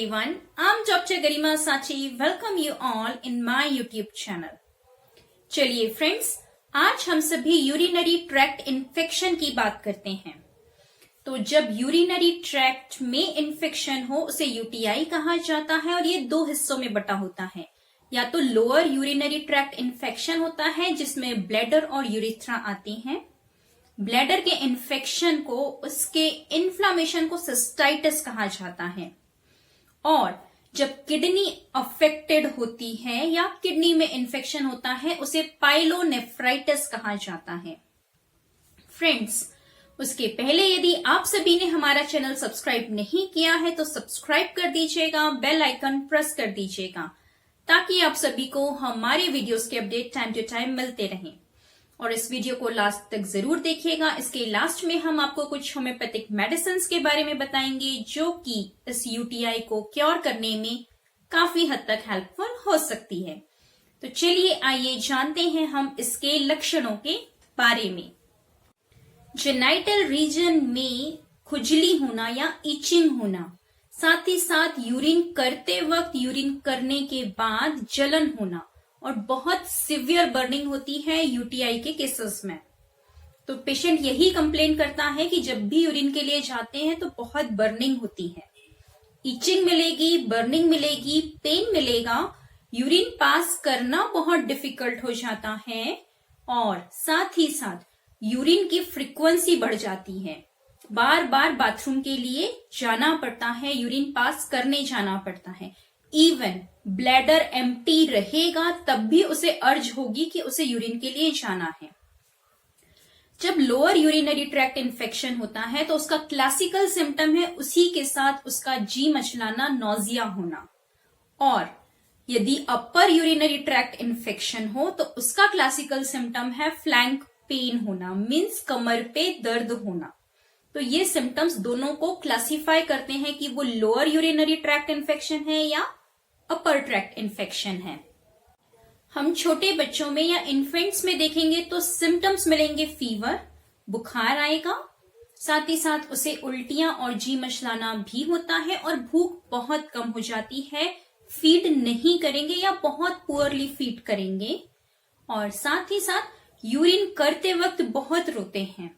everyone, I'm Dr. Garima Sachi. Welcome you all in my YouTube channel. चलिए friends, आज हम सभी urinary tract infection की बात करते हैं। तो जब यूरिनरी ट्रैक्ट में इन्फेक्शन हो उसे यूटीआई कहा जाता है और ये दो हिस्सों में बटा होता है। या तो लोअर यूरिनरी ट्रैक्ट इन्फेक्शन होता है जिसमें ब्लैडर और यूरिथ्रा आती हैं। ब्लैडर के इन्फेक्शन को, उसके इन्फ्लामेशन को सिस्टाइटिस कहा जाता है। और जब किडनी अफेक्टेड होती है या किडनी में इन्फेक्शन होता है उसे पाइलोनेफ्राइटिस कहा जाता है। फ्रेंड्स, उसके पहले यदि आप सभी ने हमारा चैनल सब्सक्राइब नहीं किया है तो सब्सक्राइब कर दीजिएगा, बेल आइकन प्रेस कर दीजिएगा ताकि आप सभी को हमारे वीडियोस के अपडेट टाइम टू टाइम मिलते रहें। और इस वीडियो को लास्ट तक जरूर देखिएगा। इसके लास्ट में हम आपको कुछ होम्योपैथिक मेडिसिन के बारे में बताएंगे जो कि इस यूटीआई को क्योर करने में काफी हद तक हेल्पफुल हो सकती है। तो चलिए आइए जानते हैं हम इसके लक्षणों के बारे में। जेनाइटल रीजन में खुजली होना या इचिंग होना, साथ ही साथ यूरिन करते वक्त, यूरिन करने के बाद जलन होना और बहुत सिवियर बर्निंग होती है यूटीआई के केसेस में। तो पेशेंट यही कंप्लेन करता है कि जब भी यूरिन के लिए जाते हैं तो बहुत बर्निंग होती है, इचिंग मिलेगी, बर्निंग मिलेगी, पेन मिलेगा, यूरिन पास करना बहुत डिफिकल्ट हो जाता है और साथ ही साथ यूरिन की फ्रीक्वेंसी बढ़ जाती है। बार बार बाथरूम के लिए जाना पड़ता है, यूरिन पास करने जाना पड़ता है। इवन ब्लैडर एम्प्टी रहेगा तब भी उसे अर्ज होगी कि उसे यूरिन के लिए जाना है। जब लोअर यूरिनरी ट्रैक्ट इन्फेक्शन होता है तो उसका क्लासिकल सिम्टम है उसी के साथ उसका जी मचलाना, नोजिया होना। और यदि अपर यूरिनरी ट्रैक्ट इन्फेक्शन हो तो उसका क्लासिकल सिम्टम है फ्लैंक पेन होना, मीन्स कमर पे दर्द होना। तो ये सिम्टम्स दोनों को क्लासिफाई करते हैं कि वो लोअर यूरिनरी ट्रैक्ट इन्फेक्शन है या अपर ट्रैक्ट इन्फेक्शन है। हम छोटे बच्चों में या इन्फेंट्स में देखेंगे तो सिम्टम्स मिलेंगे फीवर, बुखार आएगा, साथ ही साथ उसे उल्टियां और जी मचलाना भी होता है और भूख बहुत कम हो जाती है, फीड नहीं करेंगे या बहुत पुअरली फीड करेंगे। और साथ ही साथ यूरिन करते वक्त बहुत रोते हैं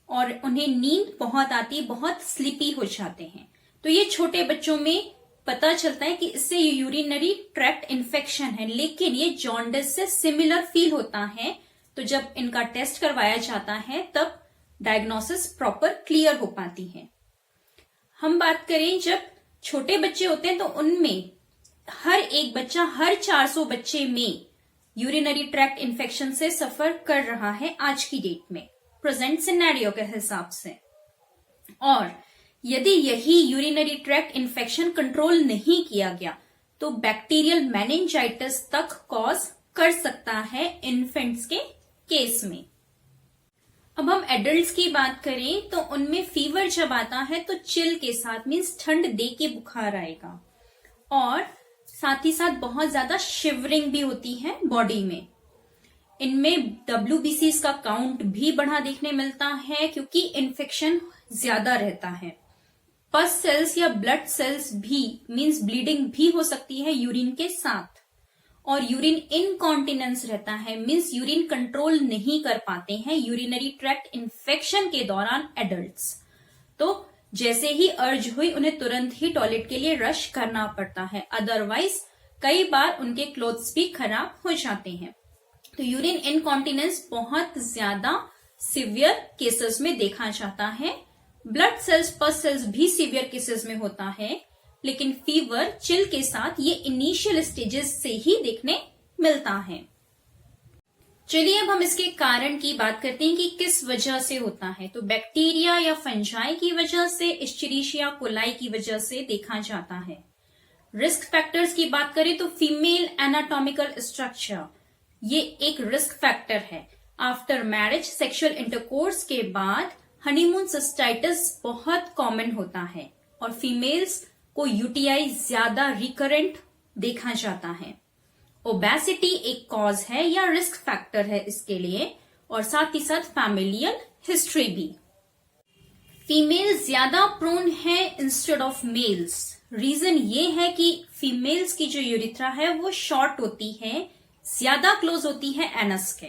और उन्हें नींद बहुत आती, बहुत स्लीपी हो जाते हैं। तो ये छोटे बच्चों में पता चलता है कि इससे यूरिनरी ट्रैक्ट इन्फेक्शन है, लेकिन ये जॉन्डिस से सिमिलर फील होता है। तो जब इनका टेस्ट करवाया जाता है तब डायग्नोसिस प्रॉपर क्लियर हो पाती है। हम बात करें जब छोटे बच्चे होते हैं तो उनमें हर एक बच्चा हर 400 बच्चे में यूरिनरी ट्रैक्ट इन्फेक्शन से सफर कर रहा है आज की डेट में, प्रेजेंट सिनेरियो के हिसाब से। और यदि यही यूरिनरी ट्रैक्ट इन्फेक्शन कंट्रोल नहीं किया गया तो बैक्टीरियल मेनिंजाइटिस तक कॉज कर सकता है इन्फेंट्स के केस में। अब हम एडल्ट्स की बात करें तो उनमें फीवर जब आता है तो चिल के साथ, मीन्स ठंड दे के बुखार आएगा और साथ ही साथ बहुत ज्यादा शिवरिंग भी होती है बॉडी में। इनमें WBCs का काउंट भी बढ़ा देखने मिलता है क्योंकि इन्फेक्शन ज्यादा रहता है। पस सेल्स या ब्लड सेल्स भी, मींस ब्लीडिंग भी हो सकती है यूरिन के साथ। और यूरिन इनकॉन्टिनेंस रहता है, मींस यूरिन कंट्रोल नहीं कर पाते हैं यूरिनरी ट्रैक्ट इन्फेक्शन के दौरान एडल्ट्स। तो जैसे ही अर्ज हुई उन्हें तुरंत ही टॉयलेट के लिए रश करना पड़ता है, अदरवाइज कई बार उनके क्लोथ्स भी खराब हो जाते हैं। तो यूरिन इनकॉन्टिनेंस बहुत ज्यादा सिवियर केसेस में देखा जाता है। ब्लड सेल्स, पस सेल्स भी सीवियर केसेस में होता है, लेकिन फीवर, चिल के साथ ये इनिशियल स्टेजेस से ही देखने मिलता है। चलिए अब हम इसके कारण की बात करते हैं कि किस वजह से होता है। तो बैक्टीरिया या फंजाई की वजह से, इश्चरीशिया कोलाई की वजह से देखा जाता है। रिस्क फैक्टर्स की बात करें तो फीमेल एनाटॉमिकल स्ट्रक्चर ये एक रिस्क फैक्टर है। आफ्टर मैरिज, सेक्सुअल इंटरकोर्स के बाद हनीमून सिस्टाइटिस बहुत कॉमन होता है और फीमेल्स को यूटीआई ज्यादा रिकरेंट देखा जाता है। ओबेसिटी एक कॉज है या रिस्क फैक्टर है इसके लिए, और साथ ही साथ फैमिलियल हिस्ट्री भी। फीमेल ज्यादा प्रोन है इंस्टेड ऑफ मेल्स। रीजन ये है कि फीमेल्स की जो यूरिथ्रा है वो शॉर्ट होती है, ज्यादा क्लोज होती है एनस के।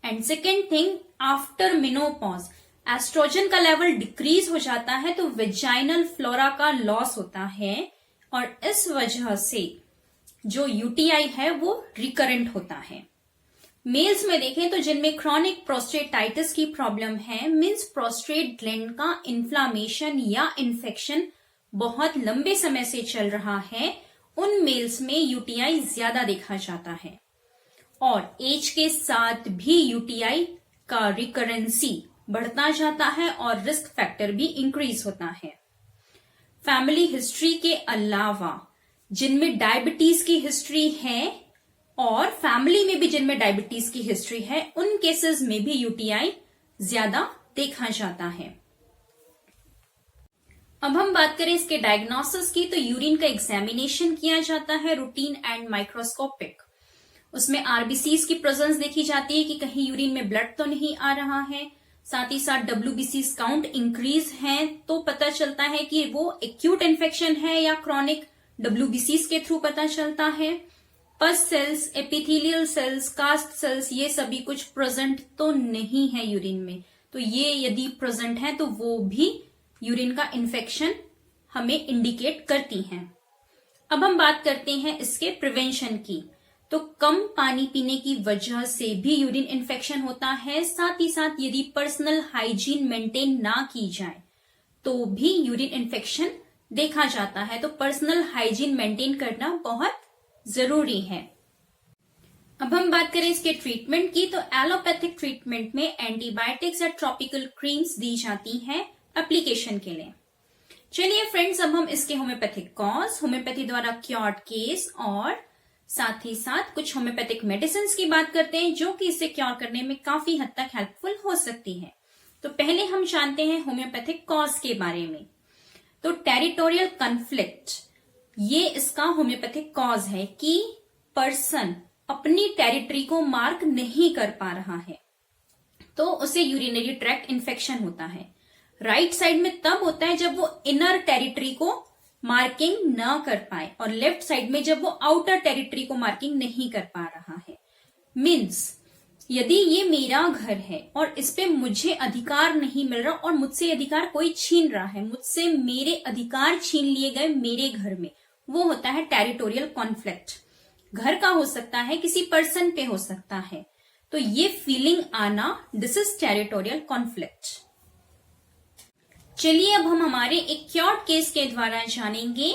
And second thing, after menopause oestrogen का लेवल डिक्रीज हो जाता है तो वेजाइनल फ्लोरा का लॉस होता है, और इस वजह से जो यूटीआई है वो रिकरेंट होता है। मेल्स में देखें तो जिनमें क्रॉनिक प्रोस्टेटाइटिस की प्रॉब्लम है, मींस प्रोस्टेट ग्लैंड का इन्फ्लामेशन या इन्फेक्शन बहुत लंबे समय से चल रहा है, उन मेल्स में यूटीआई ज्यादा देखा जाता है। और एज के साथ भी यूटीआई का रिकरेंसी बढ़ता जाता है और रिस्क फैक्टर भी इंक्रीज होता है। फैमिली हिस्ट्री के अलावा जिनमें डायबिटीज की हिस्ट्री है और फैमिली में भी जिनमें डायबिटीज की हिस्ट्री है, उन केसेस में भी यूटीआई ज्यादा देखा जाता है। अब हम बात करें इसके डायग्नोसिस की, तो यूरिन का एग्जामिनेशन किया जाता है, रूटीन एंड माइक्रोस्कोपिक। उसमें आरबीसीज की प्रेजेंस देखी जाती है कि कहीं यूरिन में ब्लड तो नहीं आ रहा है। साथ ही साथ डब्ल्यूबीसीज काउंट इंक्रीज है तो पता चलता है कि वो एक्यूट इन्फेक्शन है या क्रॉनिक, डब्ल्यूबीसीज के थ्रू पता चलता है। Pus cells, epithelial cells, cast cells, ये सभी कुछ प्रेजेंट तो नहीं है यूरिन में, तो ये यदि प्रेजेंट है तो वो भी यूरिन का इन्फेक्शन हमें इंडिकेट करती हैं। अब हम बात करते हैं इसके प्रिवेंशन की। तो कम पानी पीने की वजह से भी यूरिन इन्फेक्शन होता है। साथ ही साथ यदि पर्सनल हाइजीन मेंटेन ना की जाए तो भी यूरिन इन्फेक्शन देखा जाता है। तो पर्सनल हाइजीन मेंटेन करना बहुत जरूरी है। अब हम बात करें इसके ट्रीटमेंट की, तो एलोपैथिक ट्रीटमेंट में एंटीबायोटिक्स या ट्रॉपिकल क्रीम्स दी जाती हैं एप्लीकेशन के लिए। चलिए फ्रेंड्स, अब हम इसके होम्योपैथिक कॉज, होम्योपैथी द्वारा क्योर्ड केस और साथ ही साथ कुछ होम्योपैथिक मेडिसिन की बात करते हैं जो कि इसे क्योर करने में काफी हद तक हेल्पफुल हो सकती है। तो पहले हम जानते हैं होम्योपैथिक कॉज के बारे में। तो टेरिटोरियल कॉन्फ्लिक्ट, ये इसका होम्योपैथिक कॉज है कि पर्सन अपनी टेरिटरी को मार्क नहीं कर पा रहा है तो उसे यूरिनरी ट्रैक्ट इन्फेक्शन होता है। राइट साइड में तब होता है जब वो इनर टेरिटरी को मार्किंग ना कर पाए, और लेफ्ट साइड में जब वो आउटर टेरिटरी को मार्किंग नहीं कर पा रहा है। मीन्स यदि ये मेरा घर है और इस पे मुझे अधिकार नहीं मिल रहा और मुझसे अधिकार कोई छीन रहा है, मुझसे मेरे अधिकार छीन लिए गए मेरे घर में, वो होता है टेरिटोरियल कॉन्फ्लिक्ट। घर का हो सकता है, किसी पर्सन पे हो सकता है, तो ये फीलिंग आना, दिस इज टेरिटोरियल कॉन्फ्लिक्ट। चलिए अब हम हमारे एक क्योर्ड केस के द्वारा जानेंगे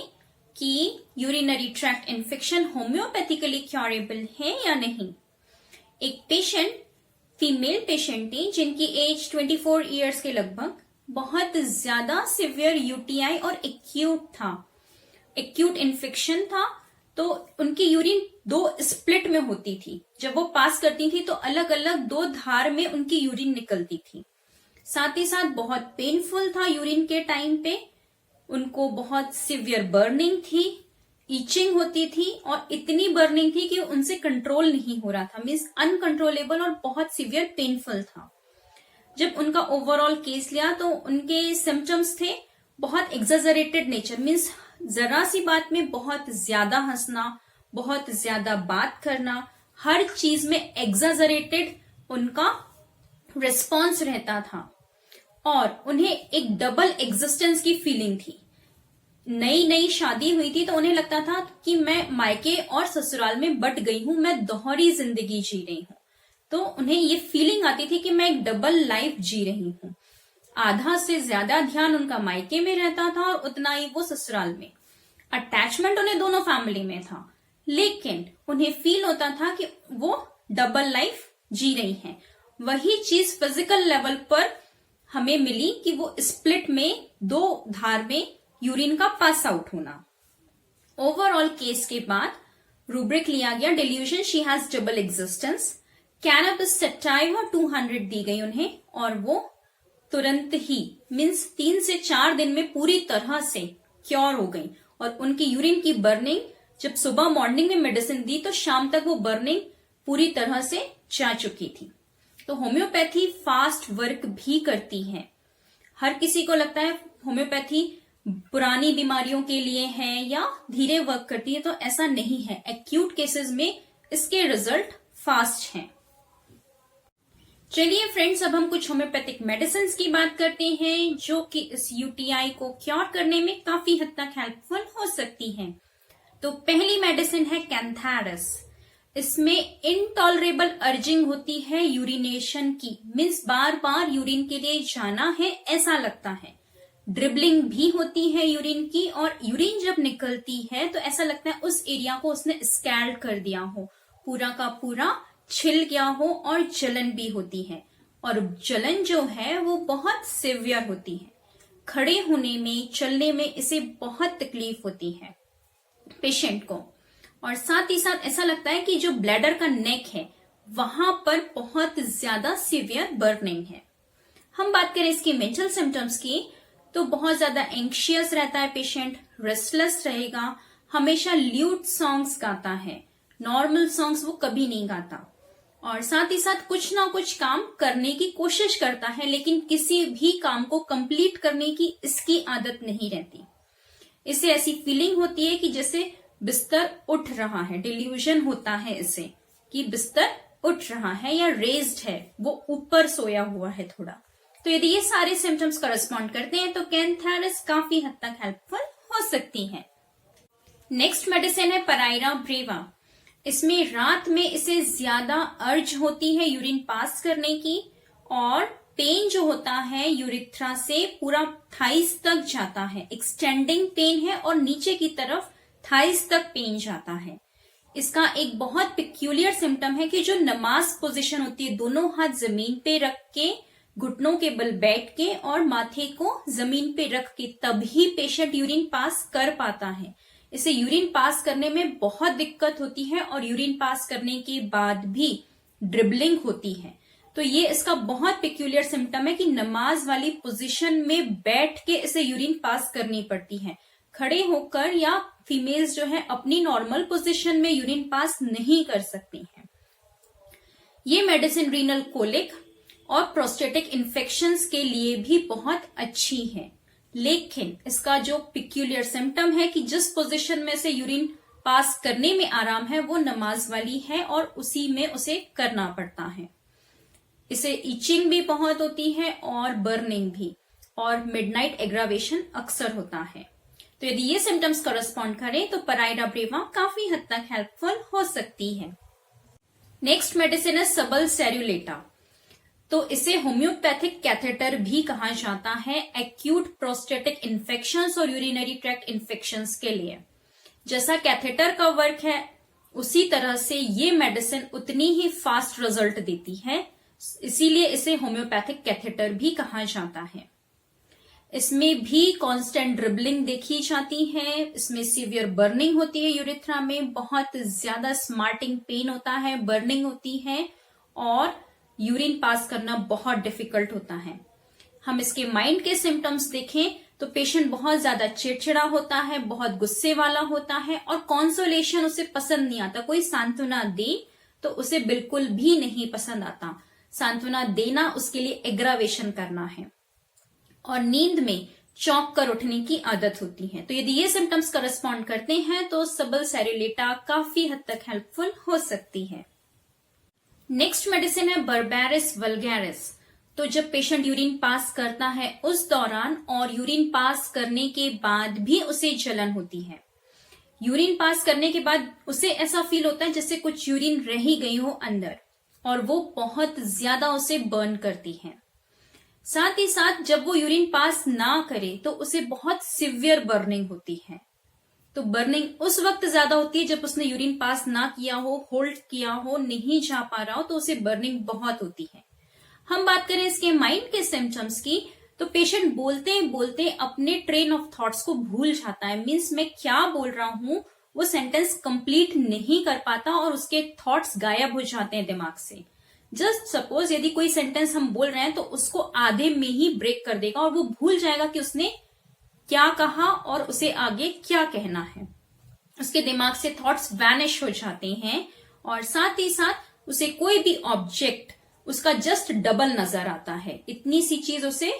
कि urinary tract infection homoeopathically curable है या नहीं। एक पेशेंट, फीमेल पेशेंट थी जिनकी एज 24 इयर्स के लगभग, बहुत ज्यादा सिवियर यूटीआई और एक्यूट इन्फेक्शन था। तो उनकी यूरिन 2 स्प्लिट में होती थी। जब वो पास करती थी तो अलग अलग 2 धार में उनकी यूरिन निकलती थी। साथ ही साथ बहुत पेनफुल था यूरिन के टाइम पे, उनको बहुत सिवियर बर्निंग थी, ईचिंग होती थी और इतनी बर्निंग थी कि उनसे कंट्रोल नहीं हो रहा था, मीन्स अनकंट्रोलेबल और बहुत सिवियर पेनफुल था। जब उनका ओवरऑल केस लिया तो उनके सिम्टम्स थे बहुत एग्जेजरेटेड नेचर, मीन्स जरा सी बात में बहुत ज्यादा हंसना, बहुत ज्यादा बात करना, हर चीज में एग्जेजरेटेड उनका रिस्पॉन्स रहता था। और उन्हें एक डबल एग्जिस्टेंस की फीलिंग थी। नई नई शादी हुई थी तो उन्हें लगता था कि मैं मायके और ससुराल में बट गई हूं, मैं दोहरी जिंदगी जी रही हूं। तो उन्हें ये फीलिंग आती थी कि मैं एक डबल लाइफ जी रही हूं। आधा से ज्यादा ध्यान उनका मायके में रहता था और उतना ही वो ससुराल में। अटैचमेंट उन्हें दोनों फैमिली में था, लेकिन उन्हें फील होता था कि वो डबल लाइफ जी रही हैं। वही चीज फिजिकल लेवल पर हमें मिली कि वो स्प्लिट में 2 धार में यूरिन का पास आउट होना। ओवरऑल केस के बाद रूब्रिक लिया गया, delusion she has double existence. Cannabis sativa 200 दी गई उन्हें और वो तुरंत ही मीन्स 3 से 4 दिन में पूरी तरह से क्योर हो गई। और उनकी यूरिन की बर्निंग, जब सुबह मॉर्निंग में मेडिसिन दी तो शाम तक वो बर्निंग पूरी तरह से जा चुकी थी। तो होम्योपैथी फास्ट वर्क भी करती है। हर किसी को लगता है होम्योपैथी पुरानी बीमारियों के लिए है या धीरे वर्क करती है, तो ऐसा नहीं है। एक्यूट केसेस में इसके रिजल्ट फास्ट हैं। चलिए फ्रेंड्स, अब हम कुछ होम्योपैथिक मेडिसिन की बात करते हैं जो कि इस यूटीआई को क्योर करने में काफी हद तक हेल्पफुल हो सकती हैं। तो पहली मेडिसिन है कैंथारस। इसमें इनटॉलरेबल अर्जिंग होती है यूरिनेशन की, मीन्स बार बार यूरिन के लिए जाना है ऐसा लगता है। ड्रिबलिंग भी होती है यूरिन की, और यूरिन जब निकलती है तो ऐसा लगता है उस एरिया को उसने स्कैल्ड कर दिया हो, पूरा का पूरा छिल गया हो, और जलन भी होती है। और जलन जो है वो बहुत सिवियर होती है। खड़े होने में, चलने में इसे बहुत तकलीफ होती है पेशेंट को। और साथ ही साथ ऐसा लगता है कि जो ब्लैडर का नेक है वहां पर बहुत ज्यादा सिवियर बर्निंग है। हम बात करें इसकी मेंटल सिम्टम्स की, तो बहुत ज्यादा एंक्शियस रहता है पेशेंट, रेस्टलेस रहेगा, हमेशा ल्यूट सॉन्ग्स गाता है, नॉर्मल सॉन्ग्स वो कभी नहीं गाता, और साथ ही साथ कुछ ना कुछ काम करने की कोशिश करता है, लेकिन किसी भी काम को कंप्लीट करने की इसकी आदत नहीं रहती। इसे ऐसी फीलिंग होती है कि जैसे बिस्तर उठ रहा है, डिल्यूजन होता है इसे कि बिस्तर उठ रहा है या रेज्ड है, वो ऊपर सोया हुआ है थोड़ा। तो यदि ये सारे सिम्टम्स करस्पॉन्ड करते हैं तो कैंथारस काफी हद तक हेल्पफुल हो सकती है। नेक्स्ट मेडिसिन है पराइरा ब्रेवा। इसमें रात में इसे ज्यादा अर्ज होती है यूरिन पास करने की, और पेन जो होता है यूरिथ्रा से पूरा थाइस तक जाता है, एक्सटेंडिंग पेन है, और नीचे की तरफ थाइस तक पेन जाता है। इसका एक बहुत पिक्यूलियर सिम्टम है कि जो नमाज पोजीशन होती है, दोनों हाथ जमीन पे रख के, घुटनों के बल बैठ के और माथे को जमीन पे रख के, तभी पेशेंट यूरिन पास कर पाता है। इसे यूरिन पास करने में बहुत दिक्कत होती है, और यूरिन पास करने के बाद भी ड्रिबलिंग होती है। तो ये इसका बहुत पिक्यूलियर सिम्टम है कि नमाज वाली पोजीशन में बैठ के इसे यूरिन पास करनी पड़ती है। खड़े होकर या फीमेल्स जो है अपनी नॉर्मल पोजीशन में यूरिन पास नहीं कर सकती हैं। ये मेडिसिन रीनल कोलिक और प्रोस्टेटिक इन्फेक्शंस के लिए भी बहुत अच्छी है, लेकिन इसका जो पिक्यूलियर सिम्टम है कि जिस पोजीशन में से यूरिन पास करने में आराम है वो नमाज वाली है, और उसी में उसे करना पड़ता है। इसे इचिंग भी बहुत होती है और बर्निंग भी, और मिडनाइट एग्रावेशन अक्सर होता है। तो यदि ये सिम्टम्स करस्पॉन्ड करें तो पराइरा ब्रेवा काफी हद तक हेल्पफुल हो सकती है। नेक्स्ट मेडिसिन है सबल सेरुलेटा। तो इसे होम्योपैथिक कैथेटर भी कहा जाता है एक्यूट प्रोस्टेटिक इन्फेक्शंस और यूरिनरी ट्रैक्ट इन्फेक्शंस के लिए। जैसा कैथेटर का वर्क है उसी तरह से ये मेडिसिन उतनी ही फास्ट रिजल्ट देती है, इसीलिए इसे होम्योपैथिक कैथेटर भी कहा जाता है। इसमें भी कांस्टेंट ड्रिबलिंग देखी जाती है, इसमें सीवियर बर्निंग होती है, यूरिथ्रा में बहुत ज्यादा स्मार्टिंग पेन होता है, बर्निंग होती है, और यूरिन पास करना बहुत डिफिकल्ट होता है। हम इसके माइंड के सिम्टम्स देखें तो पेशेंट बहुत ज्यादा चिड़चिड़ा होता है, बहुत गुस्से वाला होता है, और कॉन्सोलेशन उसे पसंद नहीं आता। कोई सांत्वना दे तो उसे बिल्कुल भी नहीं पसंद आता। सांत्वना देना उसके लिए एग्रावेशन करना है, और नींद में चौंक कर उठने की आदत होती है। तो यदि ये सिम्टम्स करस्पॉन्ड करते हैं तो सबल सेरुलेटा काफी हद तक हेल्पफुल हो सकती है। नेक्स्ट मेडिसिन है बर्बेरिस वल्गैरिस। तो जब पेशेंट यूरिन पास करता है उस दौरान और यूरिन पास करने के बाद भी उसे जलन होती है। यूरिन पास करने के बाद उसे ऐसा फील होता है जैसे कुछ यूरिन रह ही गई हो अंदर, और वो बहुत ज्यादा उसे बर्न करती है। साथ ही साथ जब वो यूरिन पास ना करे तो उसे बहुत सिवियर बर्निंग होती है। तो बर्निंग उस वक्त ज्यादा होती है जब उसने यूरिन पास ना किया हो, होल्ड किया हो, नहीं जा पा रहा हो, तो उसे बर्निंग बहुत होती है। हम बात करें इसके माइंड के सिम्टम्स की, तो पेशेंट बोलते बोलते अपने ट्रेन ऑफ थॉट्स को भूल जाता है। मीन्स मैं क्या बोल रहा हूं वो सेंटेंस कंप्लीट नहीं कर पाता, और उसके थॉट्स गायब हो जाते हैं दिमाग से। जस्ट सपोज यदि कोई सेंटेंस हम बोल रहे हैं तो उसको आधे में ही ब्रेक कर देगा, और वो भूल जाएगा कि उसने क्या कहा और उसे आगे क्या कहना है। उसके दिमाग से थॉट्स वैनिश हो जाते हैं, और साथ ही साथ उसे कोई भी ऑब्जेक्ट उसका जस्ट डबल नजर आता है। इतनी सी चीज उसे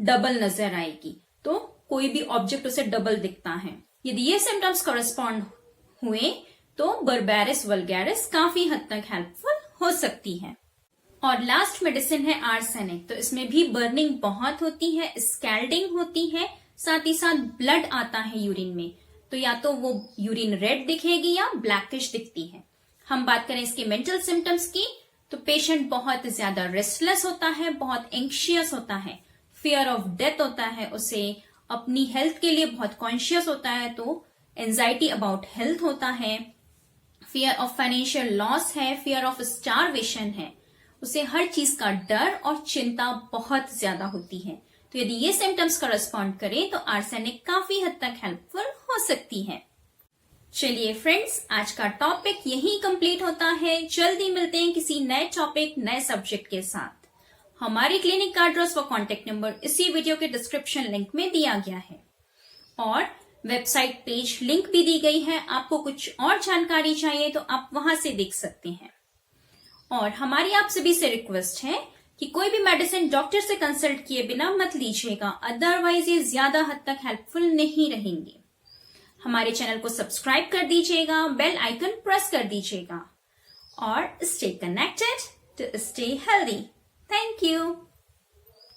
डबल नजर आएगी, तो कोई भी ऑब्जेक्ट उसे डबल दिखता है। यदि ये सिम्टम्स कॉरेस्पॉन्ड हुए तो बर्बेरिस वल्गैरिस काफी हद तक हेल्पफुल हो सकती है। और लास्ट मेडिसिन है आर्सेनिक। तो इसमें भी बर्निंग बहुत होती है, स्कैल्डिंग होती है, साथ ही साथ ब्लड आता है यूरिन में। तो या तो वो यूरिन रेड दिखेगी या ब्लैकिश दिखती है। हम बात करें इसके मेंटल सिम्टम्स की, तो पेशेंट बहुत ज्यादा रेस्टलेस होता है, बहुत एंक्शियस होता है, फियर ऑफ डेथ होता है, उसे अपनी हेल्थ के लिए बहुत कॉन्शियस होता है, तो एंजाइटी अबाउट हेल्थ होता है, फियर ऑफ फाइनेंशियल लॉस है, फियर ऑफ स्टारवेशन है, उसे हर चीज का डर और चिंता बहुत ज्यादा होती है। तो यदि ये सिम्टम्स कॉरेस्पॉन्ड करें तो आर्सेनिक काफी हद तक हेल्पफुल हो सकती है। चलिए फ्रेंड्स, आज का टॉपिक यही कंप्लीट होता है। जल्दी मिलते हैं किसी नए टॉपिक, नए सब्जेक्ट के साथ। हमारी क्लिनिक का एड्रेस व कॉन्टेक्ट नंबर इसी वीडियो के डिस्क्रिप्शन लिंक में दिया गया है और वेबसाइट पेज लिंक भी दी गई है। आपको कुछ और जानकारी चाहिए तो आप वहां से देख सकते हैं। और हमारी आप सभी से रिक्वेस्ट है कि कोई भी मेडिसिन डॉक्टर से कंसल्ट किए बिना मत लीजिएगा, अदरवाइज ये ज्यादा हद तक हेल्पफुल नहीं रहेंगे। हमारे चैनल को सब्सक्राइब कर दीजिएगा, बेल आइकन प्रेस कर दीजिएगा और stay connected to stay healthy. Thank you.